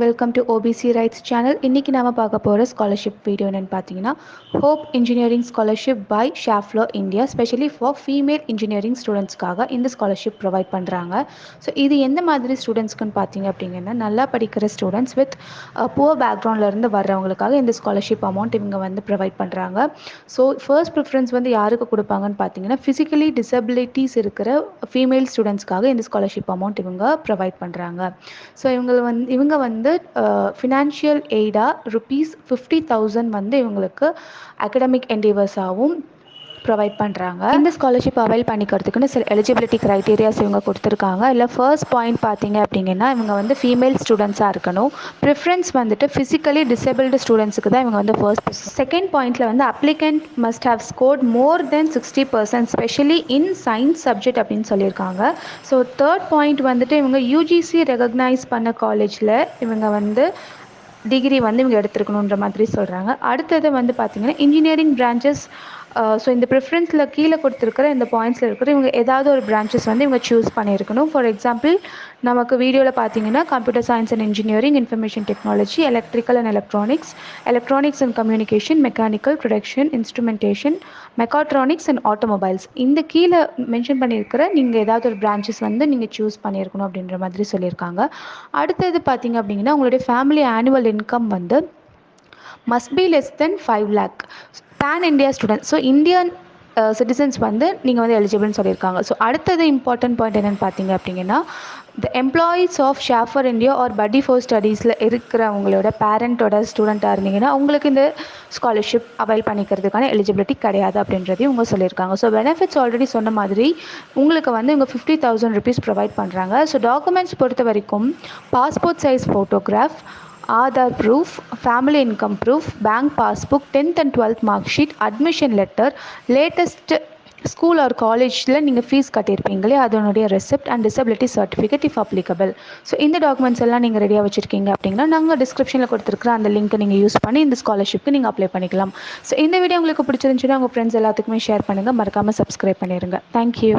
Welcome to OBC rights channel. இன்றைக்கி நாம் பார்க்க போகிற ஸ்காலர்ஷிப் வீடியோ என்னென்னு பார்த்தீங்கன்னா, hope engineering scholarship by Schaeffler India specially for female engineering ஸ்டூடெண்ட்ஸ்க்காக இந்த ஸ்காலர்ஷிப் ப்ரொவைட் பண்ணுறாங்க. ஸோ இது எந்த மாதிரி ஸ்டூடெண்ட்ஸ்க்குன்னு பார்த்தீங்க அப்படிங்கன்னா, நல்லா படிக்கிற ஸ்டூடெண்ட்ஸ் வித் புவர் பேக்ரவுண்ட்லேருந்து வர்றவங்களுக்காக இந்த ஸ்காலர்ஷிப் அமௌண்ட் இவங்க வந்து ப்ரொவைட் பண்ணுறாங்க. ஸோ ஃபர்ஸ்ட் ப்ரிஃபரன்ஸ் வந்து யாருக்கு கொடுப்பாங்கன்னு பார்த்தீங்கன்னா, ஃபிசிக்கலி டிசபிலிட்டிஸ் இருக்கிற ஃபீமேல் ஸ்டூடெண்ட்ஸ்க்காக இந்த ஸ்காலர்ஷிப் அமௌண்ட் இவங்க ப்ரொவைட் பண்ணுறாங்க. ஸோ இவங்க வந்து ஃபினான்ஷியல் எய்டாக ₹50,000 வந்து இவங்களுக்கு அகடமிக் என்டேவர்ஸாகவும் ப்ரொவைட் பண்ணுறாங்க. இந்த ஸ்காலர்ஷிப் அவைல் பண்ணிக்கிறதுக்குன்னு சில எலிஜிபிலிட்டி க்ரைட்டீரியாஸ் இவங்க கொடுத்துருக்காங்க. இல்லை ஃபர்ஸ்ட் பாயிண்ட் பார்த்தீங்க அப்படிங்கன்னா, இவங்க வந்து ஃபீமேல் ஸ்டூடெண்ட்ஸாக இருக்கணும். ப்ரிஃபரன்ஸ் வந்துட்டு ஃபிசிக்கலி டிசேபிள்டு ஸ்டூடெண்ட்ஸுக்கு தான் இவங்க வந்து ஃபர்ஸ்ட். செகண்ட் பாயிண்ட்டில் வந்து applicant must have scored more then 60% specially in science subject அப்படின்னு சொல்லியிருக்காங்க. ஸோ தேர்ட் பாயிண்ட் வந்துட்டு இவங்க யூஜிசி ரெகக்னைஸ் பண்ண காலேஜில் இவங்க வந்து டிகிரி வந்து இவங்க எடுத்துருக்கணுன்ற மாதிரி சொல்கிறாங்க. அடுத்தது வந்து பார்த்திங்கன்னா, இன்ஜினியரிங் பிரான்ச்சஸ். ஸோ இந்த ப்ரிஃபரன்ஸில் கீழே கொடுத்துருக்கிற இந்த பாயிண்ட்ஸில் இருக்கிற இவங்க ஏதாவது ஒரு பிரான்ச்சஸ் வந்து இவங்க சூஸ் பண்ணியிருக்கணும். ஃபார் எக்ஸாம்பிள், நமக்கு வீடியோவில் பார்த்தீங்கன்னா computer science and engineering, information technology, electrical and electronics and communication, mechanical, production, instrumentation, mechatronics and automobiles. இந்த கீழே மென்ஷன் பண்ணியிருக்கிற நீங்கள் ஏதாவது ஒரு பிரான்ச்சஸ் வந்து நீங்கள் சூஸ் பண்ணியிருக்கணும் அப்படின்ற மாதிரி சொல்லியிருக்காங்க. அடுத்தது பார்த்தீங்க அப்படிங்கன்னா, உங்களுடைய ஃபேமிலி ஆனுவல் இன்கம் வந்து must be less than 5 lakh. Pan India student, so Indian citizens வந்து நீங்கள் வந்து எலிஜிபிள்னு சொல்லியிருக்காங்க. ஸோ அடுத்தது இம்பார்ட்டன்ட் பாயிண்ட் என்னென்னு பார்த்தீங்க அப்படின்னா, the employees of Schaeffler India are பட்டி ஃபோர் ஸ்டடீஸில் இருக்கிறவங்களோட பேரண்ட்டோட ஸ்டூடெண்ட்டாக இருந்தீங்கன்னா உங்களுக்கு இந்த ஸ்காலர்ஷிப் அவைல் பண்ணிக்கிறதுக்கான எலிஜிபிலிட்டி கிடையாது அப்படின்றதையும் இவங்க சொல்லியிருக்காங்க. ஸோ பெனிஃபிட்ஸ் ஆல்ரெடி சொன்ன மாதிரி உங்களுக்கு வந்து இவங்க ₹50,000 ப்ரொவைட் பண்ணுறாங்க. ஸோ டாக்குமெண்ட்ஸ் பொறுத்த வரைக்கும் passport size photograph, Aadhaar proof, family income proof, bank passbook, 10th and 12th mark sheet, admission letter, latest school or காலேஜில் நீங்கள் ஃபீஸ் கட்டியிருப்பீங்களே அதனுடைய receipt and disability certificate if applicable. So இந்த டாக்குமெண்ட்ஸ் எல்லாம் நீங்கள் ரெடியாக வச்சுருக்கீங்க அப்படின்னா நாங்கள் டிஸ்கிரிப்ஷனில் கொடுத்துருக்குற அந்த லிங்க்கை நீங்கள் யூஸ் பண்ணி இந்த ஸ்காலர்ஷிப்க்கு நீங்கள் அப்ளை பண்ணிக்கலாம். ஸோ இந்த வீடியோ உங்களுக்கு பிடிச்சிருந்துச்சுன்னா உங்கள் ஃப்ரெண்ட்ஸ் எல்லாத்துக்குமே ஷேர் பண்ணுங்கள். மறக்காமல் சப்ஸ்கிரைப் பண்ணிடுங்க. தேங்க்யூ.